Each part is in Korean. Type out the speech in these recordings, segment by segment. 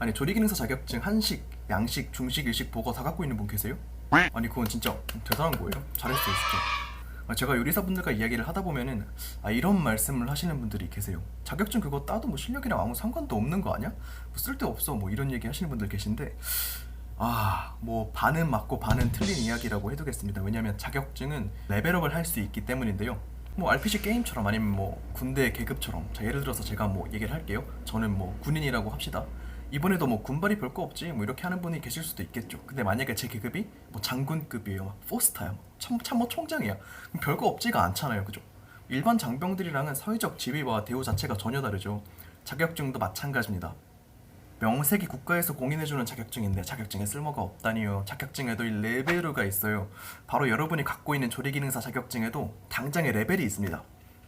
아니 조리기능사 자격증 한식, 양식, 중식, 일식, 보거 다 갖고 있는 분 계세요? 아니 그건 진짜 대단한 거예요. 잘했어요 진짜. 제가 요리사분들과 이야기를 하다 보면은 이런 말씀을 하시는 분들이 계세요. 자격증 그거 따도 뭐 실력이랑 아무 상관도 없는 거 아니야? 뭐 쓸데없어 뭐 이런 얘기 하시는 분들 계신데 뭐 반은 맞고 반은 틀린 이야기라고 해두겠습니다. 왜냐면 자격증은 레벨업을 할 수 있기 때문인데요. 뭐 RPG 게임처럼 아니면 뭐 군대 계급처럼, 자 예를 들어서 제가 뭐 얘기를 할게요. 저는 뭐 군인이라고 합시다. 이번에도 뭐 군발이 별거 없지 뭐 이렇게 하는 분이 계실 수도 있겠죠. 근데 만약에 제 계급이 뭐 장군급이에요, 막 포스타야, 참모 총장이야, 그럼 별거 없지가 않잖아요, 그죠? 일반 장병들이랑은 사회적 지위와 대우 자체가 전혀 다르죠. 자격증도 마찬가지입니다. 명색이 국가에서 공인해주는 자격증인데 자격증에 쓸모가 없다니요. 자격증에도 이 레벨류가 있어요. 바로 여러분이 갖고 있는 조리기능사 자격증에도 당장의 레벨이 있습니다.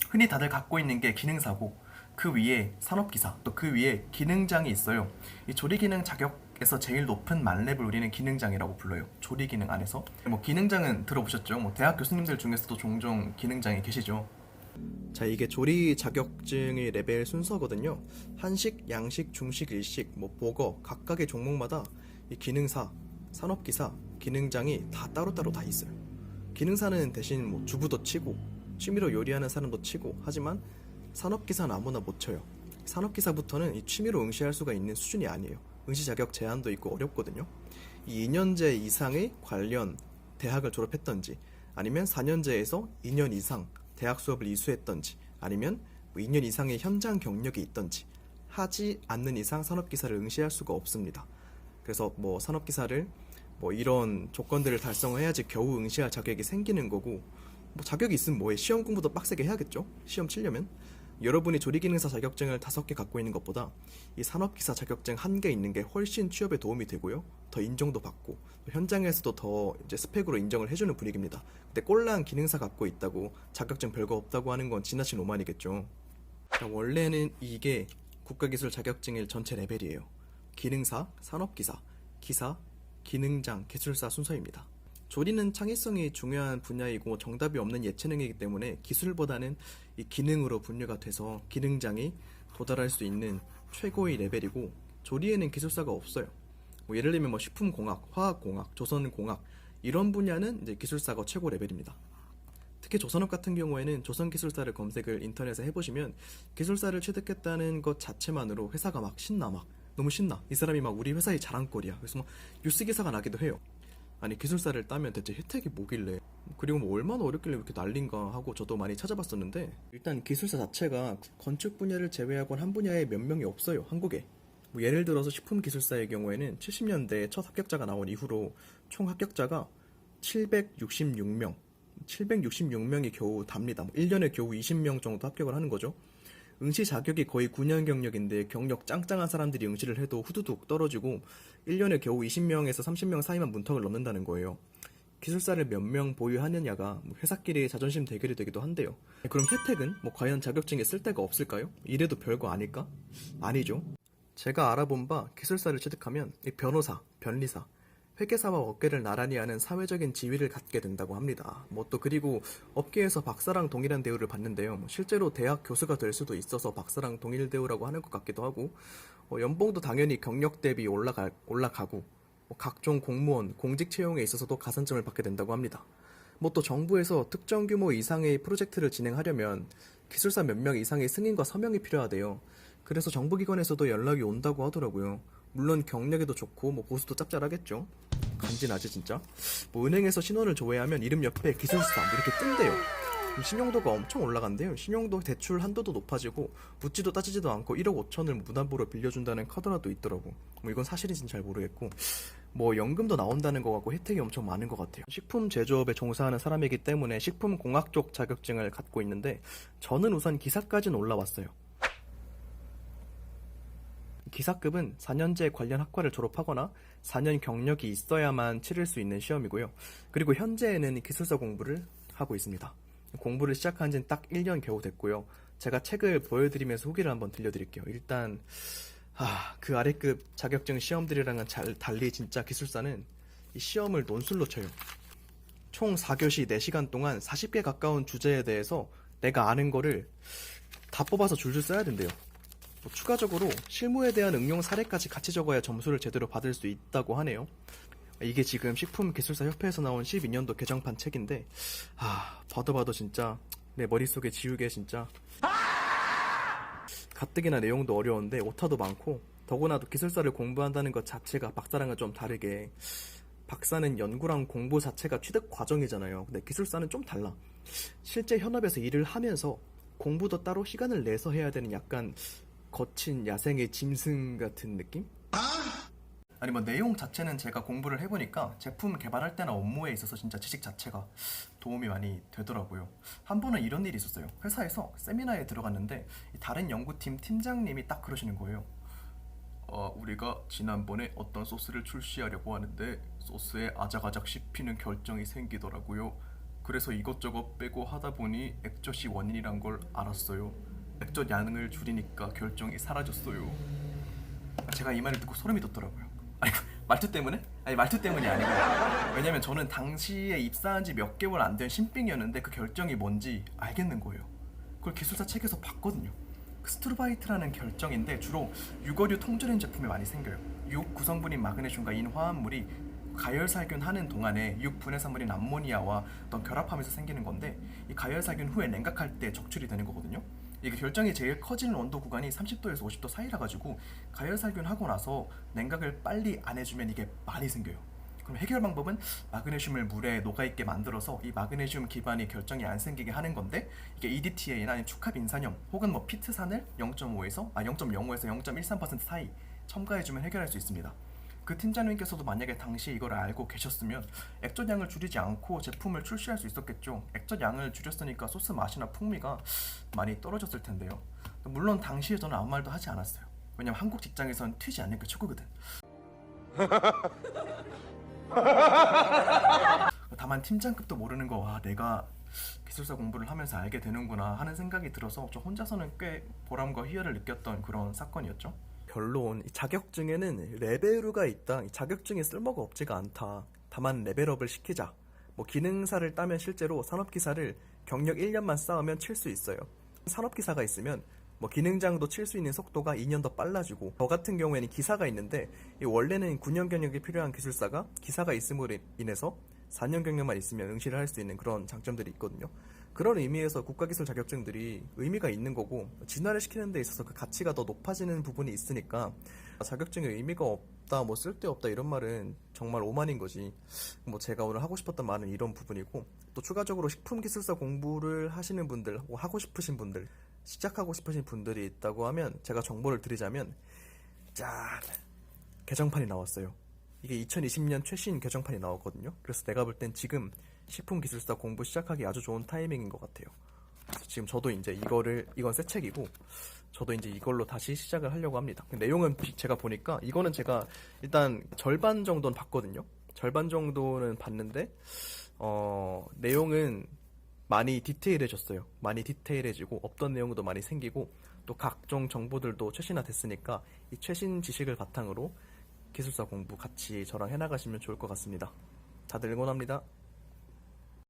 흔히 다들 갖고 있는 게 기능사고, 그 위에 산업기사, 또 그 위에 기능장이 있어요. 이 조리기능 자격에서 제일 높은 만렙을 우리는 기능장이라고 불러요. 조리기능 안에서. 뭐 기능장은 들어보셨죠? 뭐 대학 교수님들 중에서도 종종 기능장이 계시죠. 자, 이게 조리 자격증의 레벨 순서거든요. 한식, 양식, 중식, 일식, 뭐 보거 각각의 종목마다 이 기능사, 산업기사, 기능장이 다 따로따로 다 있어요. 기능사는 대신 뭐 주부도 치고 취미로 요리하는 사람도 치고, 하지만 산업기사는 아무나 못 쳐요. 산업기사부터는 이 취미로 응시할 수가 있는 수준이 아니에요. 응시 자격 제한도 있고 어렵거든요. 이 2년제 이상의 관련 대학을 졸업했던지, 아니면 4년제에서 2년 이상 대학 수업을 이수했던지, 아니면 뭐 2년 이상의 현장 경력이 있던지 하지 않는 이상 산업기사를 응시할 수가 없습니다. 그래서 뭐 산업기사를 뭐 이런 조건들을 달성을 해야지 겨우 응시할 자격이 생기는 거고, 뭐 자격이 있으면 뭐해, 시험 공부도 빡세게 해야겠죠? 시험 치려면. 여러분이 조리기능사 자격증을 5개 갖고 있는 것보다 이 산업기사 자격증 1개 있는 게 훨씬 취업에 도움이 되고요, 더 인정도 받고, 현장에서도 더 이제 스펙으로 인정을 해주는 분위기입니다. 근데 꼴랑 기능사 갖고 있다고 자격증 별거 없다고 하는 건 지나친 오만이겠죠. 원래는 이게 국가기술 자격증의 전체 레벨이에요. 기능사, 산업기사, 기사, 기능장, 기술사 순서입니다. 조리는 창의성이 중요한 분야이고 정답이 없는 예체능이기 때문에 기술보다는 이 기능으로 분류가 돼서 기능장이 도달할 수 있는 최고의 레벨이고, 조리에는 기술사가 없어요. 뭐 예를 들면 뭐 식품공학, 화학공학, 조선공학 이런 분야는 이제 기술사가 최고 레벨입니다. 특히 조선업 같은 경우에는 조선기술사를 검색을 인터넷에 해보시면 기술사를 취득했다는 것 자체만으로 회사가 막 신나, 막 너무 신나, 이 사람이 막 우리 회사의 자랑거리야, 그래서 막 뉴스 기사가 나기도 해요. 아니 기술사를 따면 대체 혜택이 뭐길래, 그리고 뭐 얼마나 어렵길래 이렇게 난린가 하고 저도 많이 찾아봤었는데, 일단 기술사 자체가 건축 분야를 제외하고는 한 분야에 몇 명이 없어요, 한국에. 뭐 예를 들어서 식품기술사의 경우에는 70년대에 첫 합격자가 나온 이후로 총 합격자가 766명 766명이 겨우 답니다. 1년에 겨우 20명 정도 합격을 하는 거죠. 응시 자격이 거의 9년 경력인데 경력 짱짱한 사람들이 응시를 해도 후두둑 떨어지고 1년에 겨우 20명에서 30명 사이만 문턱을 넘는다는 거예요. 기술사를 몇 명 보유하느냐가 회사끼리 자존심 대결이 되기도 한데요. 그럼 혜택은 뭐 과연 자격증에 쓸데가 없을까요? 이래도 별거 아닐까? 아니죠. 제가 알아본 바 기술사를 취득하면 변호사, 변리사, 회계사와 업계를 나란히 하는 사회적인 지위를 갖게 된다고 합니다. 뭐 또 그리고 업계에서 박사랑 동일한 대우를 받는데요. 실제로 대학 교수가 될 수도 있어서 박사랑 동일 대우라고 하는 것 같기도 하고, 연봉도 당연히 경력 대비 올라가고, 각종 공무원, 공직 채용에 있어서도 가산점을 받게 된다고 합니다. 뭐 또 정부에서 특정 규모 이상의 프로젝트를 진행하려면 기술사 몇 명 이상의 승인과 서명이 필요하대요. 그래서 정부기관에서도 연락이 온다고 하더라고요. 물론 경력에도 좋고 뭐 보수도 짭짤하겠죠. 간지나지 진짜. 뭐 은행에서 신원을 조회하면 이름 옆에 기술사 뭐 이렇게 뜬대요. 신용도가 엄청 올라간대요. 신용도 대출 한도도 높아지고 묻지도 따지지도 않고 1억 5천을 무담보로 빌려준다는 카드라도 있더라고. 뭐 이건 사실인지는 잘 모르겠고, 뭐 연금도 나온다는 거 같고 혜택이 엄청 많은 것 같아요. 식품 제조업에 종사하는 사람이기 때문에 식품공학 쪽 자격증을 갖고 있는데, 저는 우선 기사까지는 올라왔어요. 기사급은 4년제 관련 학과를 졸업하거나 4년 경력이 있어야만 치를 수 있는 시험이고요. 그리고 현재는 기술사 공부를 하고 있습니다. 공부를 시작한 지는 딱 1년 겨우 됐고요. 제가 책을 보여드리면서 후기를 한번 들려드릴게요. 일단 그 아래급 자격증 시험들이랑은 달리 진짜 기술사는 이 시험을 논술로 쳐요. 총 4교시 4시간 동안 40개 가까운 주제에 대해서 내가 아는 거를 다 뽑아서 줄줄 써야 된대요. 추가적으로 실무에 대한 응용 사례까지 같이 적어야 점수를 제대로 받을 수 있다고 하네요. 이게 지금 식품기술사협회에서 나온 12년도 개정판 책인데 봐도 진짜 내 머릿속에 지우개 진짜 가뜩이나 내용도 어려운데 오타도 많고, 더구나도 기술사를 공부한다는 것 자체가 박사랑은 좀 다르게, 박사는 연구랑 공부 자체가 취득 과정이잖아요. 근데 기술사는 좀 달라. 실제 현업에서 일을 하면서 공부도 따로 시간을 내서 해야 되는 약간 거친 야생의 짐승 같은 느낌? 아니 뭐 내용 자체는 제가 공부를 해보니까 제품 개발할 때나 업무에 있어서 진짜 지식 자체가 도움이 많이 되더라고요. 한 번은 이런 일이 있었어요. 회사에서 세미나에 들어갔는데 다른 연구팀 팀장님이 딱 그러시는 거예요. 우리가 지난번에 어떤 소스를 출시하려고 하는데 소스에 아작아작 씹히는 결정이 생기더라고요. 그래서 이것저것 빼고 하다 보니 액젓이 원인이란 걸 알았어요. 액젓 양을 줄이니까 결정이 사라졌어요. 제가 이 말을 듣고 소름이 돋더라고요. 아니 말투 때문에? 아니 말투 때문이 아니고, 왜냐면 저는 당시에 입사한 지 몇 개월 안 된 신빙이었는데 그 결정이 뭔지 알겠는 거예요. 그걸 기술사 책에서 봤거든요. 스투르바이트라는 결정인데 주로 유거류 통조림 제품에 많이 생겨요. 육 구성분인 마그네슘과 인 화합물이 가열살균 하는 동안에 육 분해산물인 암모니아와 어떤 결합하면서 생기는 건데, 이 가열살균 후에 냉각할 때 적출이 되는 거거든요. 이게 결정이 제일 커지는 온도 구간이 30도에서 50도 사이라 가지고 가열살균 하고 나서 냉각을 빨리 안 해주면 이게 많이 생겨요. 그럼 해결 방법은 마그네슘을 물에 녹아있게 만들어서 이 마그네슘 기반이 결정이 안 생기게 하는 건데, 이게 EDTA나 아니면 축합인산염 혹은 뭐 피트산을 0.5에서 0.03% 사이 첨가해주면 해결할 수 있습니다. 그 팀장님께서도 만약에 당시에 이걸 알고 계셨으면 액젓 양을 줄이지 않고 제품을 출시할 수 있었겠죠. 액젓 양을 줄였으니까 소스 맛이나 풍미가 많이 떨어졌을 텐데요. 물론 당시에 저는 아무 말도 하지 않았어요. 왜냐면 한국 직장에선 튀지 않는 게 최고거든. 다만 팀장급도 모르는 거, 내가 기술사 공부를 하면서 알게 되는구나 하는 생각이 들어서 저 혼자서는 꽤 보람과 희열을 느꼈던 그런 사건이었죠. 결론, 이 자격증에는 레벨루가 있다. 이 자격증에 쓸모가 없지가 않다. 다만 레벨업을 시키자. 뭐 기능사를 따면 실제로 산업기사를 경력 1년만 쌓으면 칠 수 있어요. 산업기사가 있으면 뭐 기능장도 칠 수 있는 속도가 2년 더 빨라지고, 저 같은 경우에는 기사가 있는데 원래는 9년 경력이 필요한 기술사가 기사가 있음으로 인해서 4년 경력만 있으면 응시를 할 수 있는 그런 장점들이 있거든요. 그런 의미에서 국가기술 자격증들이 의미가 있는 거고, 진화를 시키는 데 있어서 그 가치가 더 높아지는 부분이 있으니까 자격증에 의미가 없다, 뭐 쓸데없다 이런 말은 정말 오만인 거지. 뭐 제가 오늘 하고 싶었던 말은 이런 부분이고, 또 추가적으로 식품기술사 공부를 하시는 분들, 하고 싶으신 분들, 시작하고 싶으신 분들이 있다고 하면 제가 정보를 드리자면, 짠! 개정판이 나왔어요. 이게 2020년 최신 개정판이 나왔거든요. 그래서 내가 볼 땐 지금 식품기술사 공부 시작하기 아주 좋은 타이밍인 것 같아요. 지금 저도 이제 이건 새 책이고, 저도 이제 이걸로 다시 시작을 하려고 합니다. 내용은 제가 보니까, 이거는 제가 일단 절반 정도는 봤거든요. 절반 정도는 봤는데, 내용은 많이 디테일해졌어요. 많이 디테일해지고, 없던 내용도 많이 생기고, 또 각종 정보들도 최신화됐으니까, 이 최신 지식을 바탕으로 기술사 공부 같이 저랑 해나가시면 좋을 것 같습니다. 다들 응원합니다.